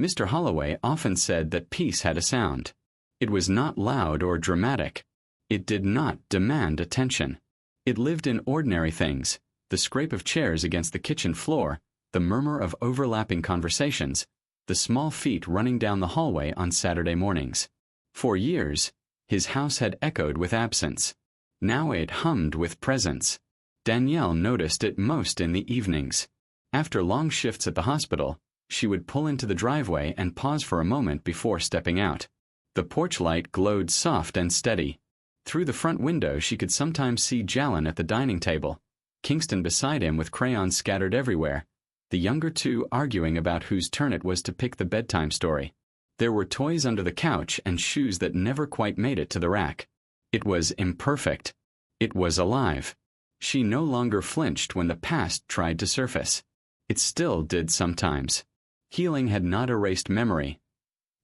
Mr. Holloway often said that peace had a sound. It was not loud or dramatic. It did not demand attention. It lived in ordinary things, the scrape of chairs against the kitchen floor, the murmur of overlapping conversations, the small feet running down the hallway on Saturday mornings. For years, his house had echoed with absence. Now it hummed with presence. Danielle noticed it most in the evenings. After long shifts at the hospital, she would pull into the driveway and pause for a moment before stepping out. The porch light glowed soft and steady. Through the front window she could sometimes see Jalin at the dining table, Kingston beside him with crayons scattered everywhere, the younger two arguing about whose turn it was to pick the bedtime story. There were toys under the couch and shoes that never quite made it to the rack. It was imperfect. It was alive. She no longer flinched when the past tried to surface. It still did sometimes. Healing had not erased memory.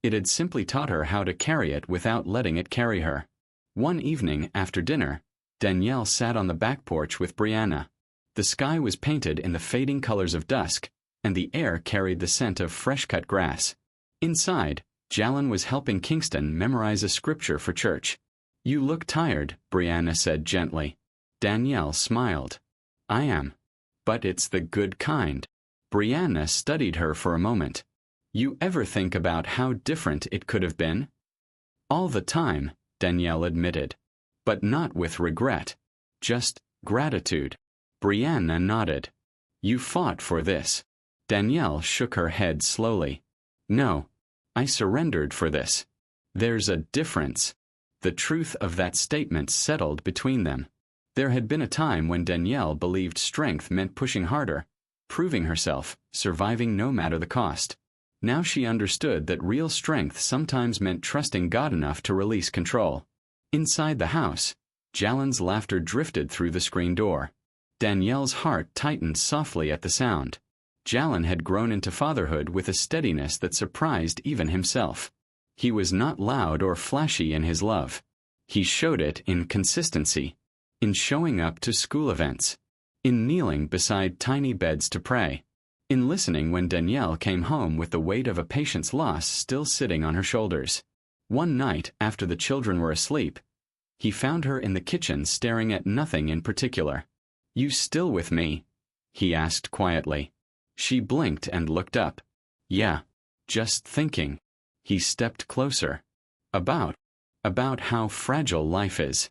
It had simply taught her how to carry it without letting it carry her. One evening, after dinner, Danielle sat on the back porch with Brianna. The sky was painted in the fading colors of dusk, and the air carried the scent of fresh-cut grass. Inside, Jalin was helping Kingston memorize a scripture for church. "You look tired," Brianna said gently. Danielle smiled. "I am. But it's the good kind." Brianna studied her for a moment. "You ever think about how different it could have been?" "All the time," Danielle admitted. "But not with regret. Just gratitude." Brianna nodded. "You fought for this." Danielle shook her head slowly. "No. I surrendered for this. There's a difference." The truth of that statement settled between them. There had been a time when Danielle believed strength meant pushing harder, proving herself, surviving no matter the cost. Now she understood that real strength sometimes meant trusting God enough to release control. Inside the house, Jalin's laughter drifted through the screen door. Danielle's heart tightened softly at the sound. Jalin had grown into fatherhood with a steadiness that surprised even himself. He was not loud or flashy in his love. He showed it in consistency, in showing up to school events, in kneeling beside tiny beds to pray, in listening when Danielle came home with the weight of a patient's loss still sitting on her shoulders. One night, after the children were asleep, he found her in the kitchen staring at nothing in particular. "You still with me?" he asked quietly. She blinked and looked up. "Yeah, just thinking." He stepped closer. About how fragile life is.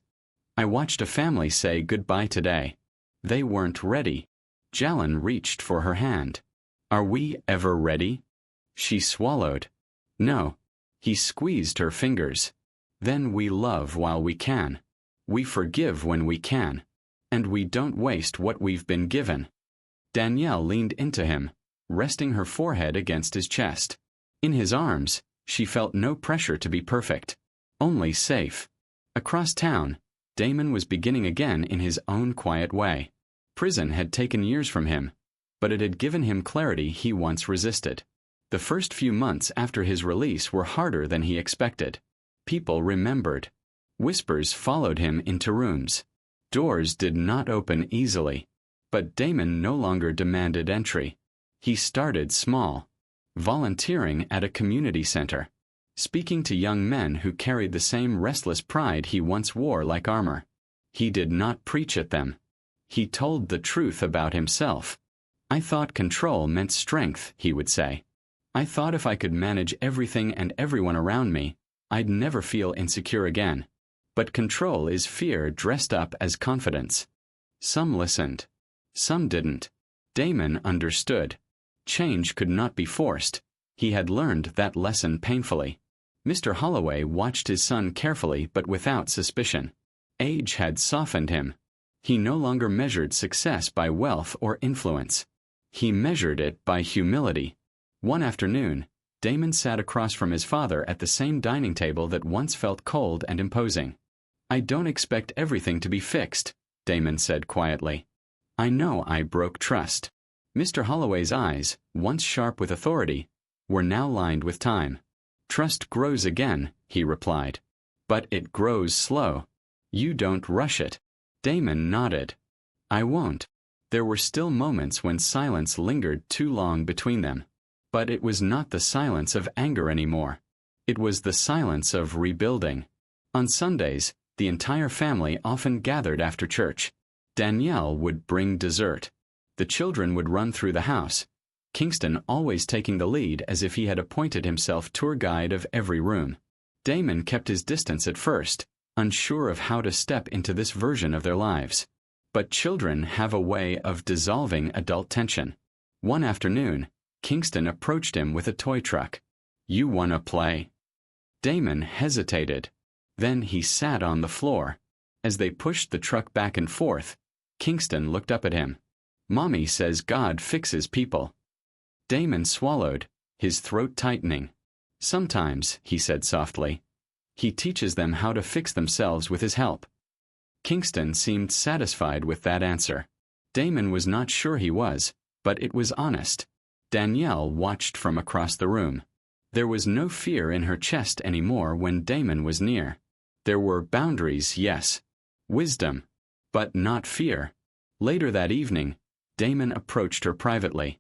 "I watched a family say goodbye today. They weren't ready." Jalin reached for her hand. "Are we ever ready?" She swallowed. "No." He squeezed her fingers. "Then we love while we can. We forgive when we can. And we don't waste what we've been given." Danielle leaned into him, resting her forehead against his chest. In his arms, she felt no pressure to be perfect, only safe. Across town, Damon was beginning again in his own quiet way. Prison had taken years from him, but it had given him clarity he once resisted. The first few months after his release were harder than he expected. People remembered. Whispers followed him into rooms. Doors did not open easily. But Damon no longer demanded entry. He started small, volunteering at a community center, speaking to young men who carried the same restless pride he once wore like armor. He did not preach at them. He told the truth about himself. "I thought control meant strength," he would say. "I thought if I could manage everything and everyone around me, I'd never feel insecure again. But control is fear dressed up as confidence." Some listened. Some didn't. Damon understood. Change could not be forced. He had learned that lesson painfully. Mr. Holloway watched his son carefully but without suspicion. Age had softened him. He no longer measured success by wealth or influence. He measured it by humility. One afternoon, Damon sat across from his father at the same dining table that once felt cold and imposing. "I don't expect everything to be fixed," Damon said quietly. "I know I broke trust." Mr. Holloway's eyes, once sharp with authority, were now lined with time. "Trust grows again," he replied. "But it grows slow. You don't rush it." Damon nodded. "I won't." There were still moments when silence lingered too long between them. But it was not the silence of anger anymore. It was the silence of rebuilding. On Sundays, the entire family often gathered after church. Danielle would bring dessert. The children would run through the house, Kingston always taking the lead as if he had appointed himself tour guide of every room. Damon kept his distance at first, unsure of how to step into this version of their lives. But children have a way of dissolving adult tension. One afternoon, Kingston approached him with a toy truck. "You wanna play?" Damon hesitated. Then he sat on the floor. As they pushed the truck back and forth, Kingston looked up at him. "Mommy says God fixes people." Damon swallowed, his throat tightening. "Sometimes," he said softly, "he teaches them how to fix themselves with his help." Kingston seemed satisfied with that answer. Damon was not sure he was, but it was honest. Danielle watched from across the room. There was no fear in her chest anymore when Damon was near. There were boundaries, yes. Wisdom. But not fear. Later that evening, Damon approached her privately.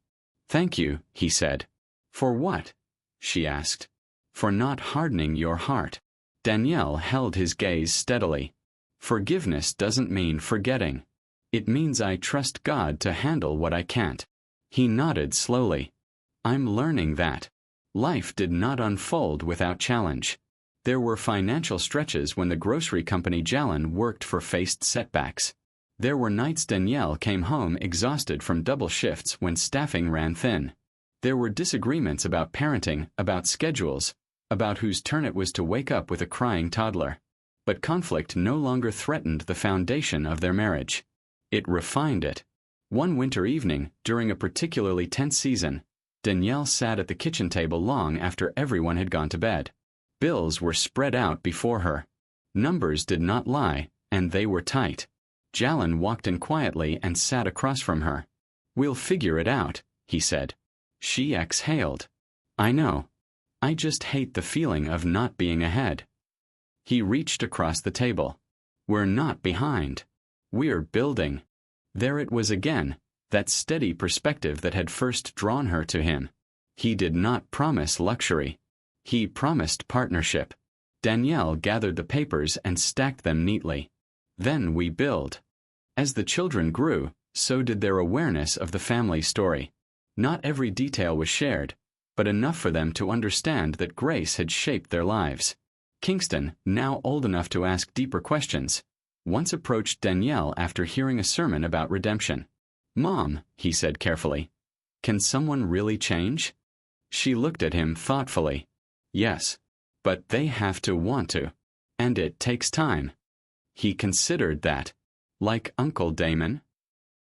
"Thank you," he said. "For what?" she asked. "For not hardening your heart." Danielle held his gaze steadily. "Forgiveness doesn't mean forgetting. It means I trust God to handle what I can't." He nodded slowly. "I'm learning that. Life did not unfold without challenge. There were financial stretches when the grocery company Jalen worked for faced setbacks. There were nights Danielle came home exhausted from double shifts when staffing ran thin. There were disagreements about parenting, about schedules, about whose turn it was to wake up with a crying toddler. But conflict no longer threatened the foundation of their marriage. It refined it. One winter evening, during a particularly tense season, Danielle sat at the kitchen table long after everyone had gone to bed. Bills were spread out before her. Numbers did not lie, and they were tight. Jalen walked in quietly and sat across from her. "We'll figure it out," he said. She exhaled. "I know. I just hate the feeling of not being ahead." He reached across the table. "We're not behind. We're building." There it was again, that steady perspective that had first drawn her to him. He did not promise luxury. He promised partnership. Danielle gathered the papers and stacked them neatly. "Then we build." As the children grew, so did their awareness of the family story. Not every detail was shared, but enough for them to understand that grace had shaped their lives. Kingston, now old enough to ask deeper questions, once approached Danielle after hearing a sermon about redemption. "Mom," he said carefully, "can someone really change?" She looked at him thoughtfully. "Yes, but they have to want to. And it takes time." He considered that. "Like Uncle Damon?"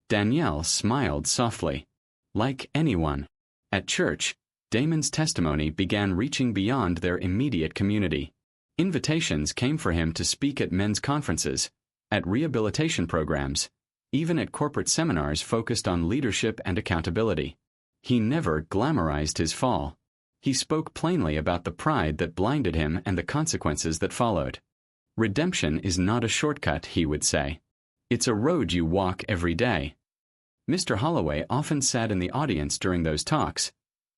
Danielle smiled softly. "Like anyone." At church, Damon's testimony began reaching beyond their immediate community. Invitations came for him to speak at men's conferences, at rehabilitation programs, even at corporate seminars focused on leadership and accountability. He never glamorized his fall. He spoke plainly about the pride that blinded him and the consequences that followed. Redemption is not a shortcut, he would say. It's a road you walk every day. Mr. Holloway often sat in the audience during those talks,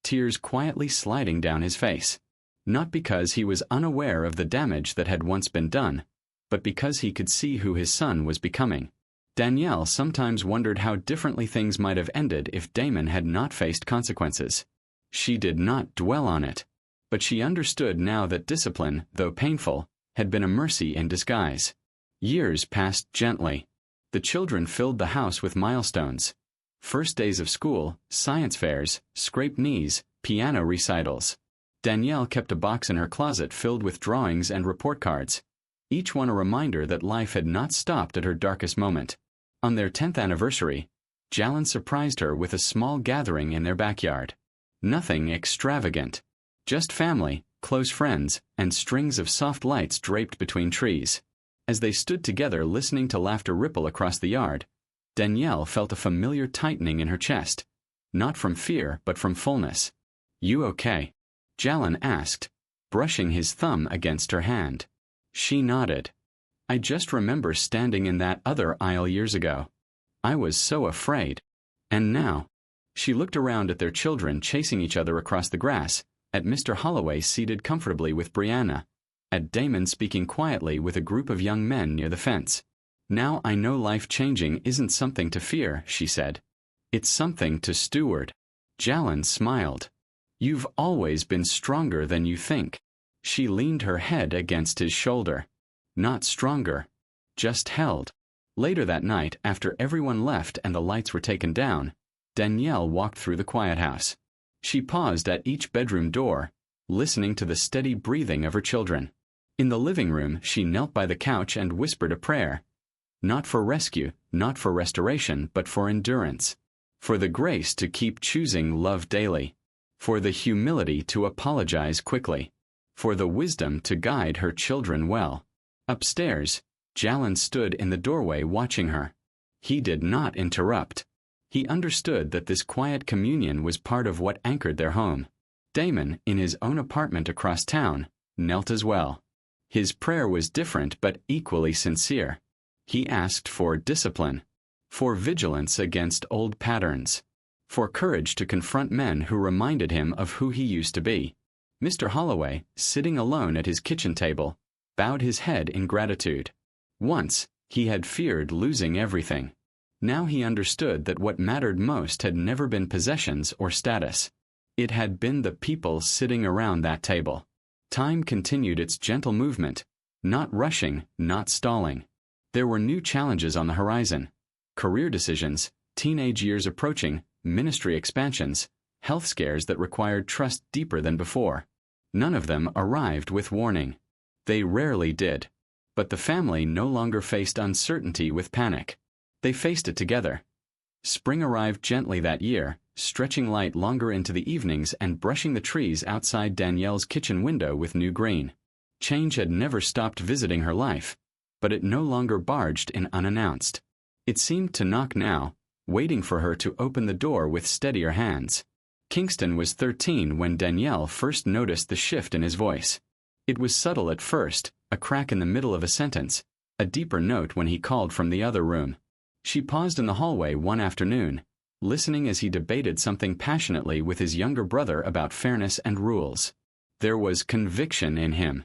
tears quietly sliding down his face. Not because he was unaware of the damage that had once been done, but because he could see who his son was becoming. Danielle sometimes wondered how differently things might have ended if Damon had not faced consequences. She did not dwell on it, but she understood now that discipline, though painful, had been a mercy in disguise. Years passed gently. The children filled the house with milestones. First days of school, science fairs, scraped knees, piano recitals. Danielle kept a box in her closet filled with drawings and report cards, each one a reminder that life had not stopped at her darkest moment. On their 10th anniversary, Jalen surprised her with a small gathering in their backyard. Nothing extravagant. Just family, close friends, and strings of soft lights draped between trees. As they stood together listening to laughter ripple across the yard, Danielle felt a familiar tightening in her chest, not from fear but from fullness. "You okay?" Jalen asked, brushing his thumb against her hand. She nodded. "I just remember standing in that other aisle years ago. I was so afraid. And now." She looked around at their children chasing each other across the grass, at Mr. Holloway seated comfortably with Brianna, at Damon speaking quietly with a group of young men near the fence. "Now I know life changing isn't something to fear," she said. "It's something to steward." Jalin smiled. "You've always been stronger than you think." She leaned her head against his shoulder. "Not stronger. Just held." Later that night, after everyone left and the lights were taken down, Danielle walked through the quiet house. She paused at each bedroom door, listening to the steady breathing of her children. In the living room, she knelt by the couch and whispered a prayer. Not for rescue, not for restoration, but for endurance. For the grace to keep choosing love daily. For the humility to apologize quickly. For the wisdom to guide her children well. Upstairs, Jalin stood in the doorway watching her. He did not interrupt. He understood that this quiet communion was part of what anchored their home. Damon, in his own apartment across town, knelt as well. His prayer was different but equally sincere. He asked for discipline, for vigilance against old patterns, for courage to confront men who reminded him of who he used to be. Mr. Holloway, sitting alone at his kitchen table, bowed his head in gratitude. Once, he had feared losing everything. Now he understood that what mattered most had never been possessions or status. It had been the people sitting around that table. Time continued its gentle movement, not rushing, not stalling. There were new challenges on the horizon. Career decisions, teenage years approaching, ministry expansions, health scares that required trust deeper than before. None of them arrived with warning. They rarely did. But the family no longer faced uncertainty with panic. They faced it together. Spring arrived gently that year, stretching light longer into the evenings and brushing the trees outside Danielle's kitchen window with new green. Change had never stopped visiting her life, but it no longer barged in unannounced. It seemed to knock now, waiting for her to open the door with steadier hands. Kingston was 13 when Danielle first noticed the shift in his voice. It was subtle at first, a crack in the middle of a sentence, a deeper note when he called from the other room. She paused in the hallway one afternoon, listening as he debated something passionately with his younger brother about fairness and rules. There was conviction in him.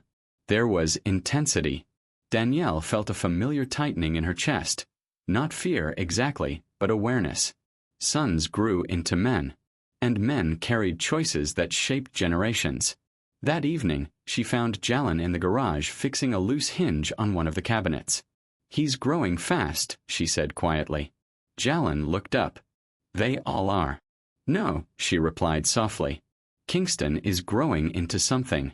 There was intensity. Danielle felt a familiar tightening in her chest. Not fear exactly, but awareness. Sons grew into men. And men carried choices that shaped generations. That evening, she found Jalin in the garage fixing a loose hinge on one of the cabinets. "He's growing fast," she said quietly. Jalin looked up. "They all are." "No," she replied softly. "Kingston is growing into something."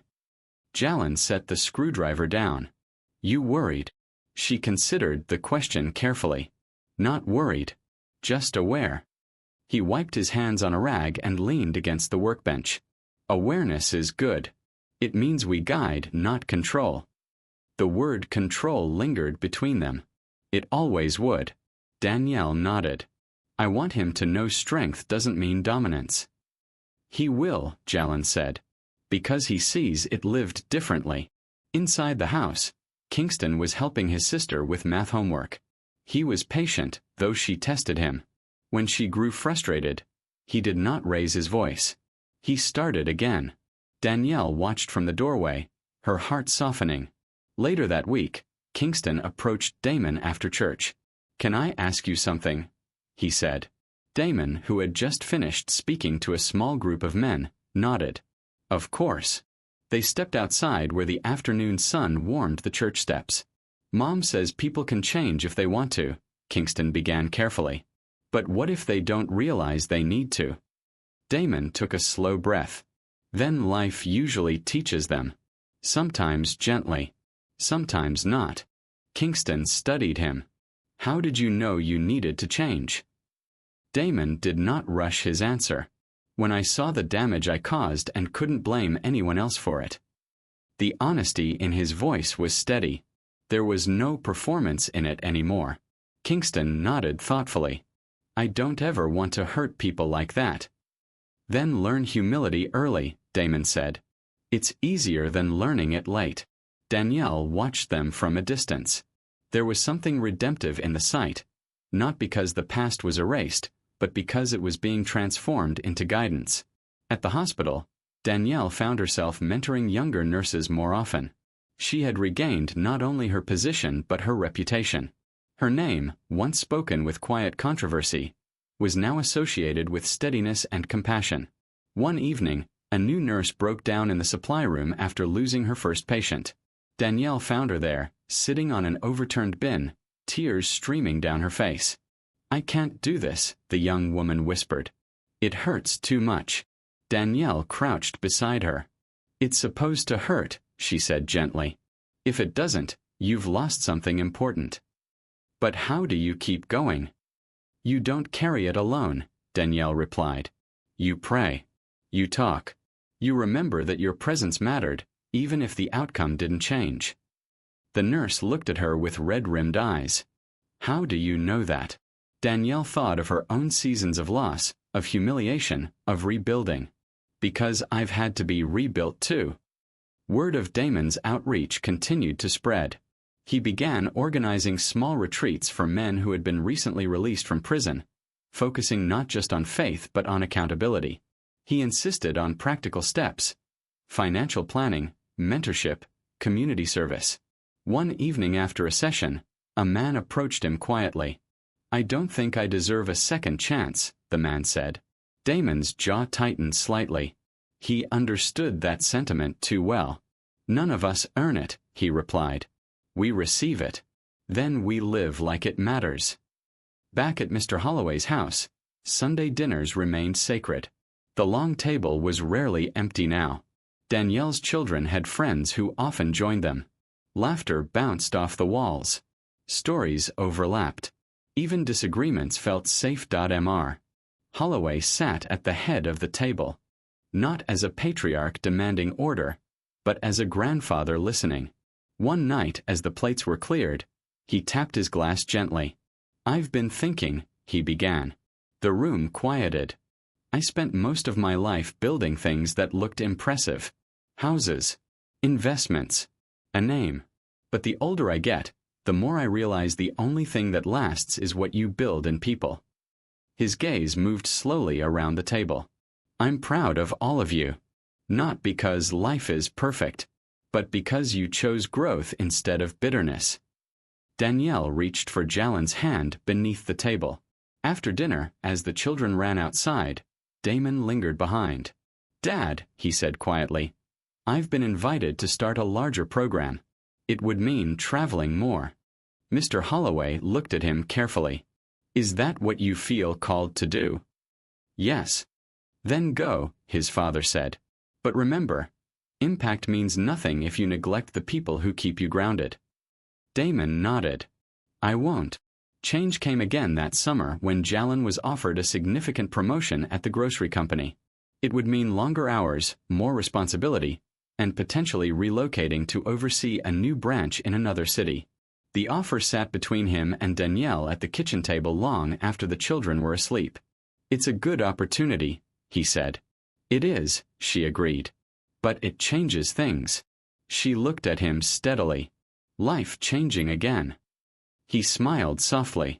Jalin set the screwdriver down. "You worried?" She considered the question carefully. "Not worried. Just aware." He wiped his hands on a rag and leaned against the workbench. "Awareness is good. It means we guide, not control." The word control lingered between them. It always would. Danielle nodded. "I want him to know strength doesn't mean dominance." "He will," Jalin said, "because he sees it lived differently." Inside the house, Kingston was helping his sister with math homework. He was patient, though she tested him. When she grew frustrated, he did not raise his voice. He started again. Danielle watched from the doorway, her heart softening. Later that week, Kingston approached Damon after church. "Can I ask you something?" he said. Damon, who had just finished speaking to a small group of men, nodded. "Of course." They stepped outside where the afternoon sun warmed the church steps. "Mom says people can change if they want to," Kingston began carefully. "But what if they don't realize they need to?" Damon took a slow breath. "Then life usually teaches them. Sometimes gently. Sometimes not." Kingston studied him. "How did you know you needed to change?" Damon did not rush his answer. "When I saw the damage I caused and couldn't blame anyone else for it." The honesty in his voice was steady. There was no performance in it anymore. Kingston nodded thoughtfully. "I don't ever want to hurt people like that." "Then learn humility early," Damon said. "It's easier than learning it late." Danielle watched them from a distance. There was something redemptive in the sight, not because the past was erased, but because it was being transformed into guidance. At the hospital, Danielle found herself mentoring younger nurses more often. She had regained not only her position but her reputation. Her name, once spoken with quiet controversy, was now associated with steadiness and compassion. One evening, a new nurse broke down in the supply room after losing her first patient. Danielle found her there, sitting on an overturned bin, tears streaming down her face. "I can't do this," the young woman whispered. "It hurts too much." Danielle crouched beside her. "It's supposed to hurt," she said gently. "If it doesn't, you've lost something important." "But how do you keep going?" "You don't carry it alone," Danielle replied. "You pray. You talk. You remember that your presence mattered, even if the outcome didn't change." The nurse looked at her with red-rimmed eyes. "How do you know that?" Danielle thought of her own seasons of loss, of humiliation, of rebuilding. "Because I've had to be rebuilt too." Word of Damon's outreach continued to spread. He began organizing small retreats for men who had been recently released from prison, focusing not just on faith but on accountability. He insisted on practical steps: financial planning, mentorship, community service. One evening after a session, a man approached him quietly. "I don't think I deserve a second chance," the man said. Damon's jaw tightened slightly. He understood that sentiment too well. "None of us earn it," he replied. "We receive it. Then we live like it matters." Back at Mr. Holloway's house, Sunday dinners remained sacred. The long table was rarely empty now. Danielle's children had friends who often joined them. Laughter bounced off the walls. Stories overlapped. Even disagreements felt safe. Mr. Holloway sat at the head of the table, not as a patriarch demanding order, but as a grandfather listening. One night, as the plates were cleared, he tapped his glass gently. "I've been thinking," he began. The room quieted. "I spent most of my life building things that looked impressive. Houses, investments, a name. But the older I get, the more I realize the only thing that lasts is what you build in people." His gaze moved slowly around the table. "I'm proud of all of you. Not because life is perfect, but because you chose growth instead of bitterness." Danielle reached for Jalen's hand beneath the table. After dinner, as the children ran outside, Damon lingered behind. "Dad," he said quietly, "I've been invited to start a larger program. It would mean traveling more." Mr. Holloway looked at him carefully. "Is that what you feel called to do?" "Yes." "Then go," his father said. "But remember, impact means nothing if you neglect the people who keep you grounded." Damon nodded. "I won't." Change came again that summer when Jalen was offered a significant promotion at the grocery company. It would mean longer hours, more responsibility, and potentially relocating to oversee a new branch in another city. The offer sat between him and Danielle at the kitchen table long after the children were asleep. "It's a good opportunity," he said. "It is," she agreed. "But it changes things." She looked at him steadily. "Life changing again." He smiled softly.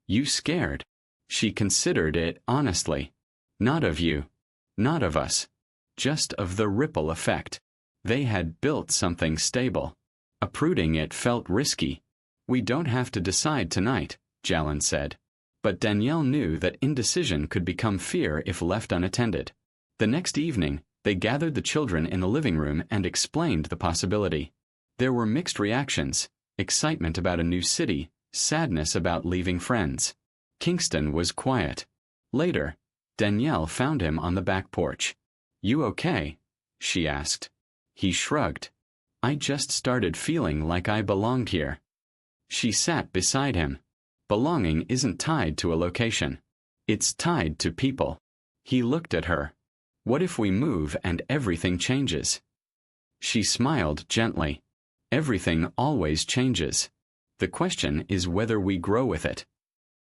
"You scared?" She considered it honestly. "Not of you. Not of us. Just of the ripple effect." They had built something stable. Uprooting it felt risky. "We don't have to decide tonight," Jalen said. But Danielle knew that indecision could become fear if left unattended. The next evening, they gathered the children in the living room and explained the possibility. There were mixed reactions: excitement about a new city, sadness about leaving friends. Kingston was quiet. Later, Danielle found him on the back porch. "You okay?" she asked. He shrugged. "I just started feeling like I belonged here." She sat beside him. Belonging isn't tied to a location. It's tied to people. He looked at her. "What if we move and everything changes?" She smiled gently. "Everything always changes. The question is whether we grow with it."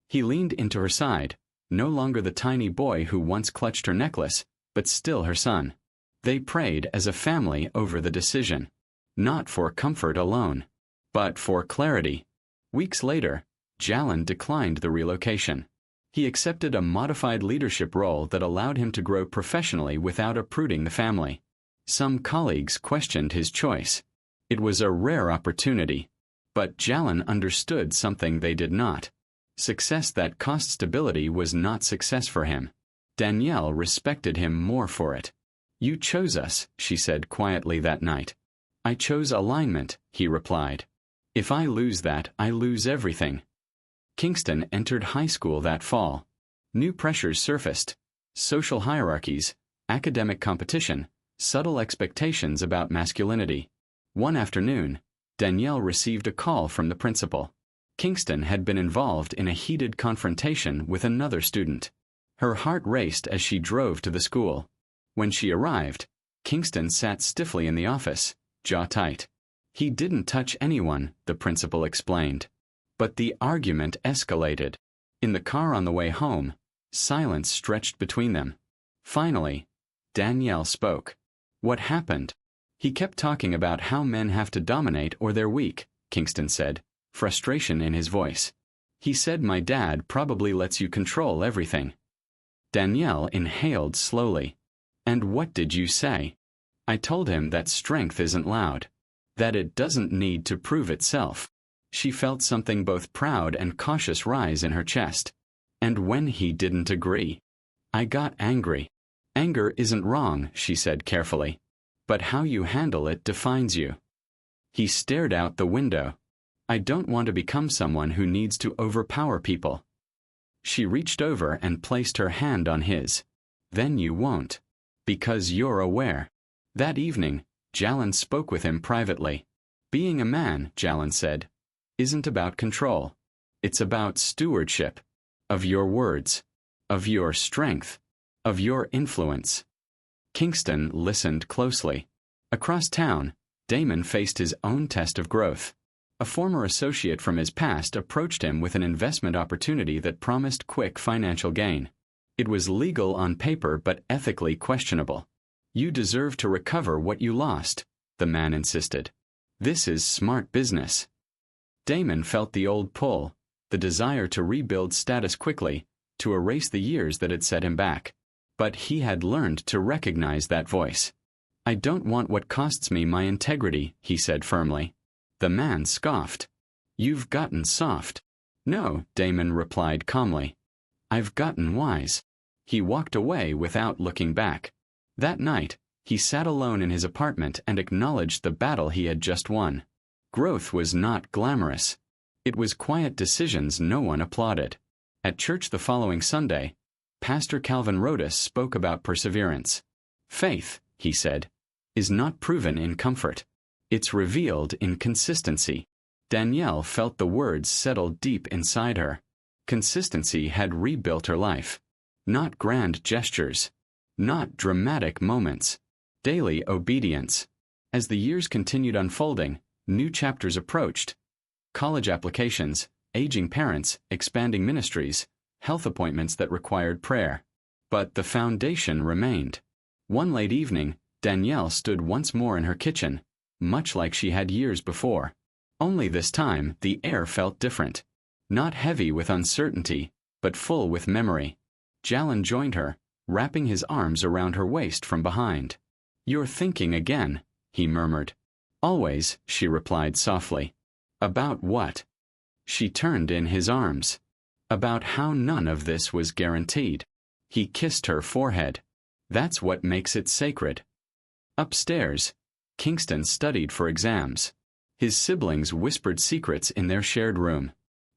He leaned into her side, no longer the tiny boy who once clutched her necklace, but still her son. They prayed as a family over the decision. Not for comfort alone, but for clarity. Weeks later, Jalen declined the relocation. He accepted a modified leadership role that allowed him to grow professionally without uprooting the family. Some colleagues questioned his choice. It was a rare opportunity. But Jalan understood something they did not. Success that cost stability was not success for him. Danielle respected him more for it. "You chose us," she said quietly that night. "I chose alignment," he replied. "If I lose that, I lose everything." Kingston entered high school that fall. New pressures surfaced: social hierarchies, academic competition, subtle expectations about masculinity. One afternoon, Danielle received a call from the principal. Kingston had been involved in a heated confrontation with another student. Her heart raced as she drove to the school. When she arrived, Kingston sat stiffly in the office, jaw tight. He didn't touch anyone, the principal explained. But the argument escalated. In the car on the way home, silence stretched between them. Finally, Danielle spoke. "What happened?" "He kept talking about how men have to dominate or they're weak," Kingston said, frustration in his voice. "He said my dad probably lets you control everything." Danielle inhaled slowly. "And what did you say?" "I told him that strength isn't loud. That it doesn't need to prove itself." She felt something both proud and cautious rise in her chest. "And when he didn't agree?" "I got angry." "Anger isn't wrong," she said carefully. "But how you handle it defines you." He stared out the window. "I don't want to become someone who needs to overpower people." She reached over and placed her hand on his. "Then you won't. Because you're aware." That evening, Jalan spoke with him privately. "Being a man," Jalan said, "isn't about control. It's about stewardship. Of your words. Of your strength. Of your influence." Kingston listened closely. Across town, Damon faced his own test of growth. A former associate from his past approached him with an investment opportunity that promised quick financial gain. It was legal on paper but ethically questionable. "You deserve to recover what you lost," the man insisted. "This is smart business." Damon felt the old pull, the desire to rebuild status quickly, to erase the years that had set him back. But he had learned to recognize that voice. "I don't want what costs me my integrity," he said firmly. The man scoffed. "You've gotten soft." "No," Damon replied calmly. "I've gotten wise." He walked away without looking back. That night, he sat alone in his apartment and acknowledged the battle he had just won. Growth was not glamorous. It was quiet decisions no one applauded. At church the following Sunday, Pastor Calvin Rodas spoke about perseverance. "Faith," he said, "is not proven in comfort. It's revealed in consistency." Danielle felt the words settle deep inside her. Consistency had rebuilt her life. Not grand gestures. Not dramatic moments. Daily obedience. As the years continued unfolding, new chapters approached. College applications, aging parents, expanding ministries, health appointments that required prayer. But the foundation remained. One late evening, Danielle stood once more in her kitchen, much like she had years before. Only this time, the air felt different. Not heavy with uncertainty, but full with memory. Jalan joined her, wrapping his arms around her waist from behind. "You're thinking again," he murmured. "Always," she replied softly. "About what?" She turned in his arms. "About how none of this was guaranteed." He kissed her forehead. "That's what makes it sacred." Upstairs, Kingston studied for exams. His siblings whispered secrets in their shared room.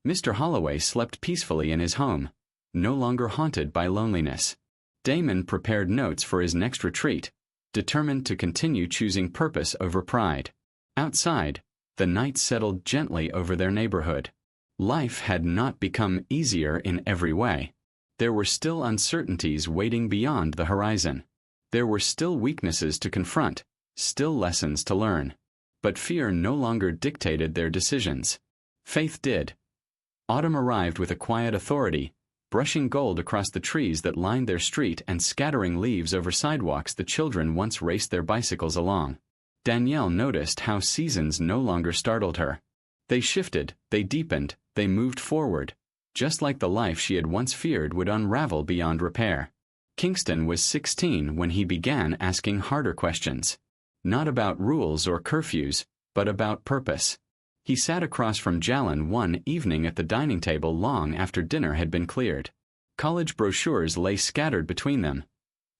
Mr. Holloway slept peacefully in his home, no longer haunted by loneliness. Damon prepared notes for his next retreat, determined to continue choosing purpose over pride. Outside, the night settled gently over their neighborhood. Life had not become easier in every way. There were still uncertainties waiting beyond the horizon. There were still weaknesses to confront, still lessons to learn. But fear no longer dictated their decisions. Faith did. Autumn arrived with a quiet authority, brushing gold across the trees that lined their street and scattering leaves over sidewalks the children once raced their bicycles along. Danielle noticed how seasons no longer startled her. They shifted, they deepened, they moved forward. just like the life she had once feared would unravel beyond repair. Kingston was 16 when he began asking harder questions. Not about rules or curfews, but about purpose. He sat across from Jalen one evening at the dining table long after dinner had been cleared. College brochures lay scattered between them,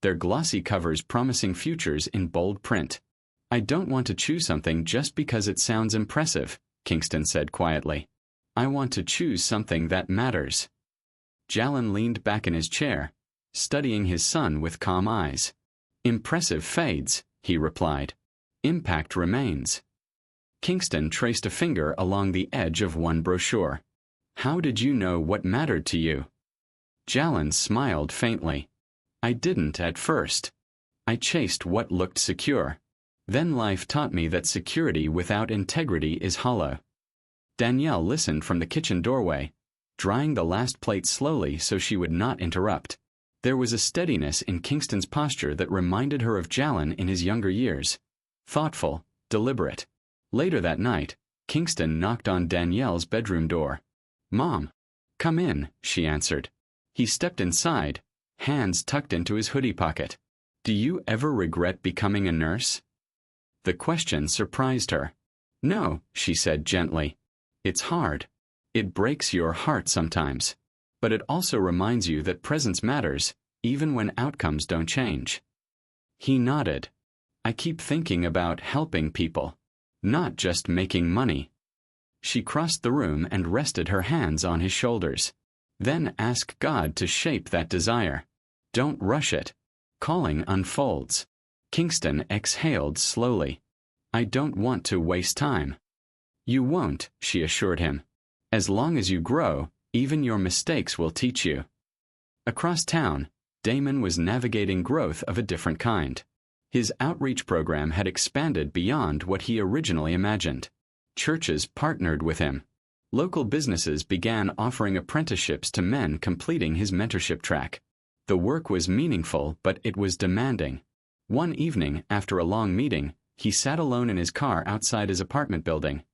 their glossy covers promising futures in bold print. "I don't want to choose something just because it sounds impressive," Kingston said quietly. "I want to choose something that matters." Jalen leaned back in his chair, studying his son with calm eyes. "Impressive fades," he replied. "Impact remains." Kingston traced a finger along the edge of one brochure. "How did you know what mattered to you?" Jalen smiled faintly. "I didn't at first. I chased what looked secure. Then life taught me that security without integrity is hollow." Danielle listened from the kitchen doorway, drying the last plate slowly so she would not interrupt. There was a steadiness in Kingston's posture that reminded her of Jalen in his younger years. Thoughtful, deliberate. Later that night, Kingston knocked on Danielle's bedroom door. "Mom." "Come in," she answered. He stepped inside, hands tucked into his hoodie pocket. "Do you ever regret becoming a nurse?" The question surprised her. "No," she said gently. "It's hard. It breaks your heart sometimes. But it also reminds you that presence matters, even when outcomes don't change." He nodded. "I keep thinking about helping people, not just making money." She crossed the room and rested her hands on his shoulders. "Then ask God to shape that desire. Don't rush it. Calling unfolds." Kingston exhaled slowly. "I don't want to waste time." "You won't," she assured him. "As long as you grow, even your mistakes will teach you." Across town, Damon was navigating growth of a different kind. His outreach program had expanded beyond what he originally imagined. Churches partnered with him. Local businesses began offering apprenticeships to men completing his mentorship track. The work was meaningful, but it was demanding. One evening, after a long meeting, he sat alone in his car outside his apartment building,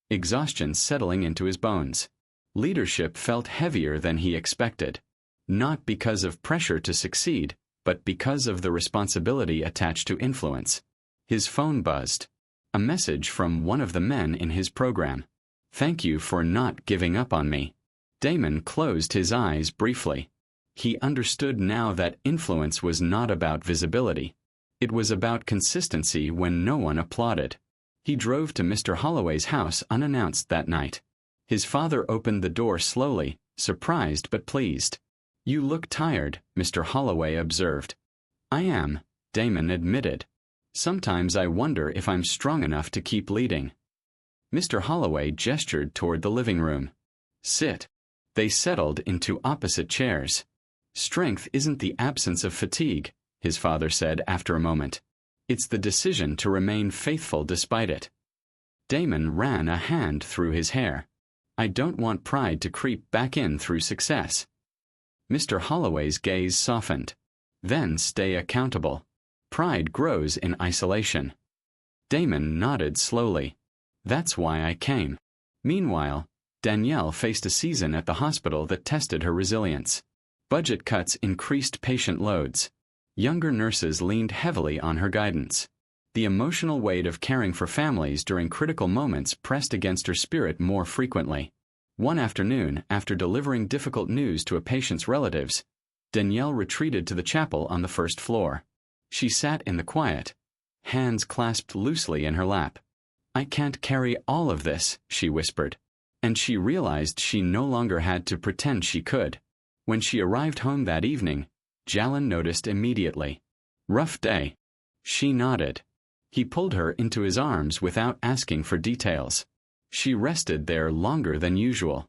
exhaustion settling into his bones. Leadership felt heavier than he expected. Not because of pressure to succeed, but because of the responsibility attached to influence. His phone buzzed. A message from one of the men in his program. "Thank you for not giving up on me." Damon closed his eyes briefly. He understood now that influence was not about visibility. It was about consistency when no one applauded. He drove to Mr. Holloway's house unannounced that night. His father opened the door slowly, surprised but pleased. "You look tired," Mr. Holloway observed. "I am," Damon admitted. "Sometimes I wonder if I'm strong enough to keep leading." Mr. Holloway gestured toward the living room. "Sit." They settled into opposite chairs. "Strength isn't the absence of fatigue," his father said after a moment. "It's the decision to remain faithful despite it." Damon ran a hand through his hair. "I don't want pride to creep back in through success." Mr. Holloway's gaze softened. "Then stay accountable. Pride grows in isolation." Damon nodded slowly. "That's why I came." Meanwhile, Danielle faced a season at the hospital that tested her resilience. Budget cuts increased patient loads. Younger nurses leaned heavily on her guidance. The emotional weight of caring for families during critical moments pressed against her spirit more frequently. One afternoon, after delivering difficult news to a patient's relatives, Danielle retreated to the chapel on the first floor. She sat in the quiet, hands clasped loosely in her lap. "I can't carry all of this," she whispered. And she realized she no longer had to pretend she could. When she arrived home that evening, Jalen noticed immediately. "Rough day." She nodded. He pulled her into his arms without asking for details. She rested there longer than usual.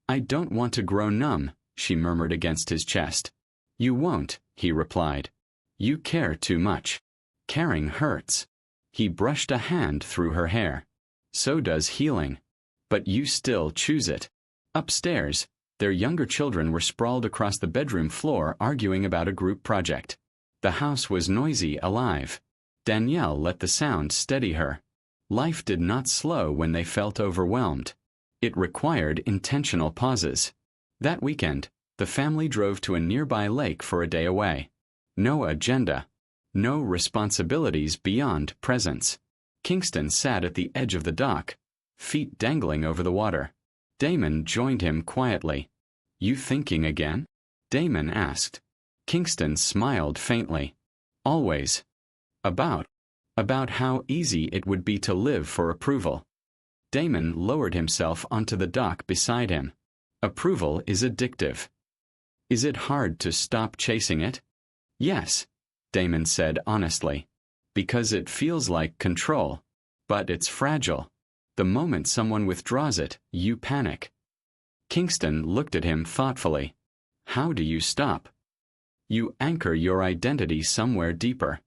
"I don't want to grow numb," she murmured against his chest. "You won't," he replied. "You care too much. Caring hurts." He brushed a hand through her hair. "So does healing. But you still choose it." Upstairs, their younger children were sprawled across the bedroom floor arguing about a group project. The house was noisy, alive. Danielle let the sound steady her. Life did not slow when they felt overwhelmed. It required intentional pauses. That weekend, the family drove to a nearby lake for a day away. No agenda. No responsibilities beyond presence. Kingston sat at the edge of the dock, feet dangling over the water. Damon joined him quietly. "You thinking again?" Damon asked. Kingston smiled faintly. "Always. About how easy it would be to live for approval." Damon lowered himself onto the dock beside him. "Approval is addictive. Is it hard to stop chasing it?" "Yes," Damon said honestly. "Because it feels like control. But it's fragile. The moment someone withdraws it, you panic." Kingston looked at him thoughtfully. "How do you stop?" "You anchor your identity somewhere deeper."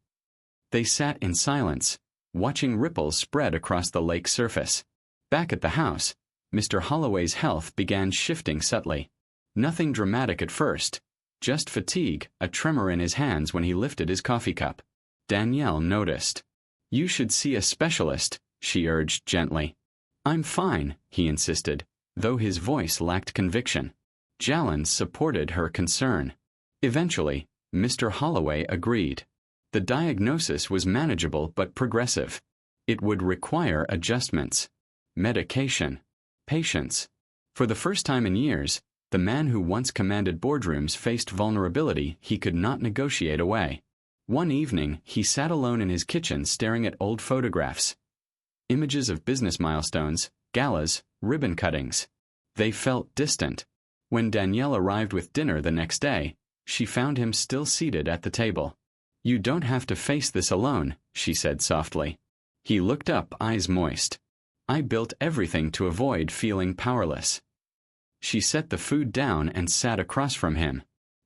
They sat in silence, watching ripples spread across the lake's surface. Back at the house, Mr. Holloway's health began shifting subtly. Nothing dramatic at first, just fatigue, a tremor in his hands when he lifted his coffee cup. Danielle noticed. "You should see a specialist," she urged gently. "I'm fine," he insisted, though his voice lacked conviction. Jalyn supported her concern. Eventually, Mr. Holloway agreed. The diagnosis was manageable but progressive. It would require adjustments, medication, patience. For the first time in years, the man who once commanded boardrooms faced vulnerability he could not negotiate away. One evening, he sat alone in his kitchen staring at old photographs. Images of business milestones, galas, ribbon cuttings. They felt distant. When Danielle arrived with dinner the next day, she found him still seated at the table. "You don't have to face this alone," she said softly. He looked up, eyes moist. "I built everything to avoid feeling powerless." She set the food down and sat across from him.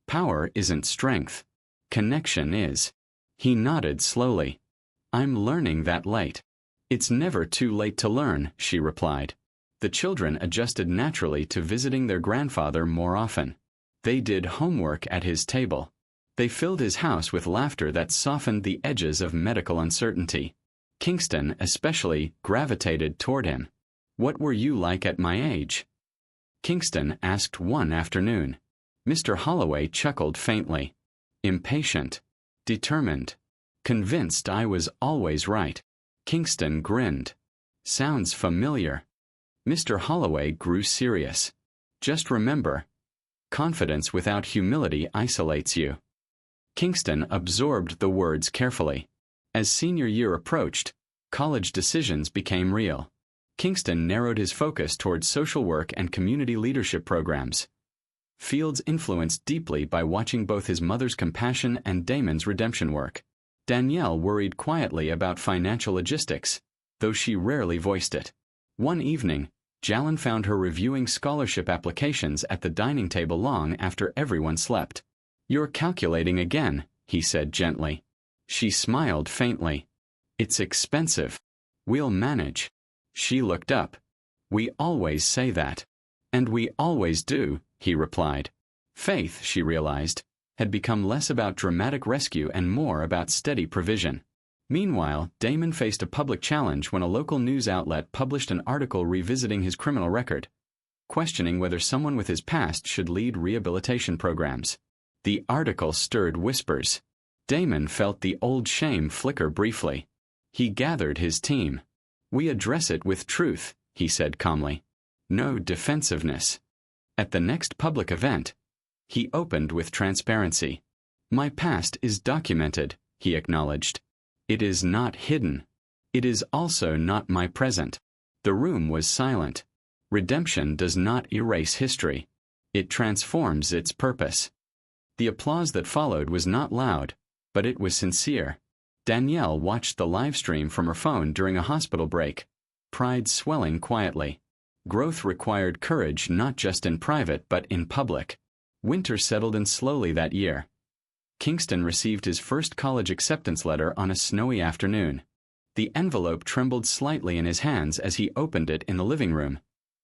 "Power isn't strength. Connection is." He nodded slowly. "I'm learning that late." "It's never too late to learn," she replied. The children adjusted naturally to visiting their grandfather more often. They did homework at his table. They filled his house with laughter that softened the edges of medical uncertainty. Kingston, especially, gravitated toward him. "What were you like at my age?" Kingston asked one afternoon. Mr. Holloway chuckled faintly. "Impatient. Determined. Convinced I was always right." Kingston grinned. "Sounds familiar." Mr. Holloway grew serious. "Just remember, confidence without humility isolates you." Kingston absorbed the words carefully. As senior year approached, college decisions became real. Kingston narrowed his focus towards social work and community leadership programs. Fields influenced deeply by watching both his mother's compassion and Damon's redemption work. Danielle worried quietly about financial logistics, though she rarely voiced it. One evening, Jalyn found her reviewing scholarship applications at the dining table long after everyone slept. "You're calculating again," he said gently. She smiled faintly. "It's expensive. We'll manage." She looked up. "We always say that." "And we always do," he replied. Faith, she realized, had become less about dramatic rescue and more about steady provision. Meanwhile, Damon faced a public challenge when a local news outlet published an article revisiting his criminal record, questioning whether someone with his past should lead rehabilitation programs. The article stirred whispers. Damon felt the old shame flicker briefly. He gathered his team. "We address it with truth," he said calmly. "No defensiveness." At the next public event, he opened with transparency. "My past is documented," he acknowledged. "It is not hidden. It is also not my present." The room was silent. Redemption does not erase history. It transforms its purpose. The applause that followed was not loud, but it was sincere. Danielle watched the live stream from her phone during a hospital break, pride swelling quietly. Growth required courage not just in private but in public. Winter settled in slowly that year. Kingston received his first college acceptance letter on a snowy afternoon. The envelope trembled slightly in his hands as he opened it in the living room.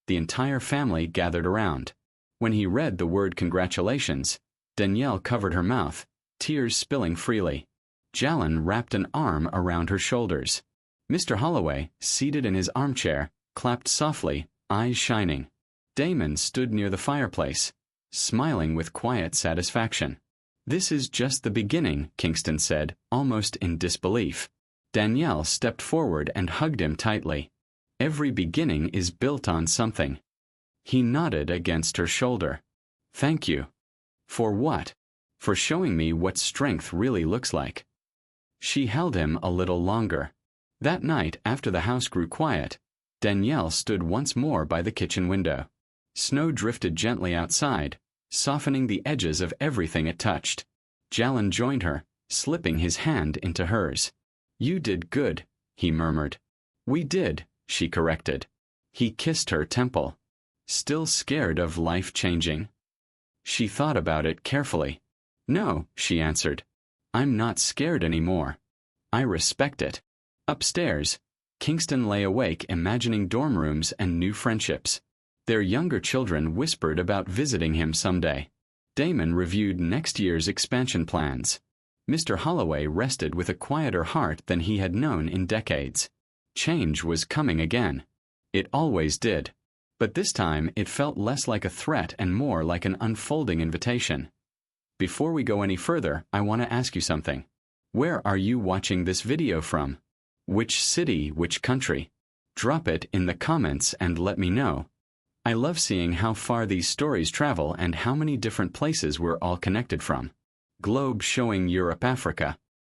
The entire family gathered around. When he read the word congratulations, Danielle covered her mouth, tears spilling freely. Jalyn wrapped an arm around her shoulders. Mr. Holloway, seated in his armchair, clapped softly, eyes shining. Damon stood near the fireplace, smiling with quiet satisfaction. "This is just the beginning," Kingston said, almost in disbelief. Danielle stepped forward and hugged him tightly. "Every beginning is built on something." He nodded against her shoulder. "Thank you." "For what?" "For showing me what strength really looks like." She held him a little longer. That night, after the house grew quiet, Danielle stood once more by the kitchen window. Snow drifted gently outside, softening the edges of everything it touched. Jalin joined her, slipping his hand into hers. "You did good," he murmured. "We did," she corrected. He kissed her temple. "Still scared of life changing?" She thought about it carefully. "No," she answered. "I'm not scared anymore. I respect it." Upstairs, Kingston lay awake imagining dorm rooms and new friendships. Their younger children whispered about visiting him someday. Damon reviewed next year's expansion plans. Mr. Holloway rested with a quieter heart than he had known in decades. Change was coming again. It always did. But this time it felt less like a threat and more like an unfolding invitation. Before we go any further, I want to ask you something. Where are you watching this video from? Which city, which country? Drop it in the comments and let me know. I love seeing how far these stories travel and how many different places we're all connected from. Globe showing Europe, Africa.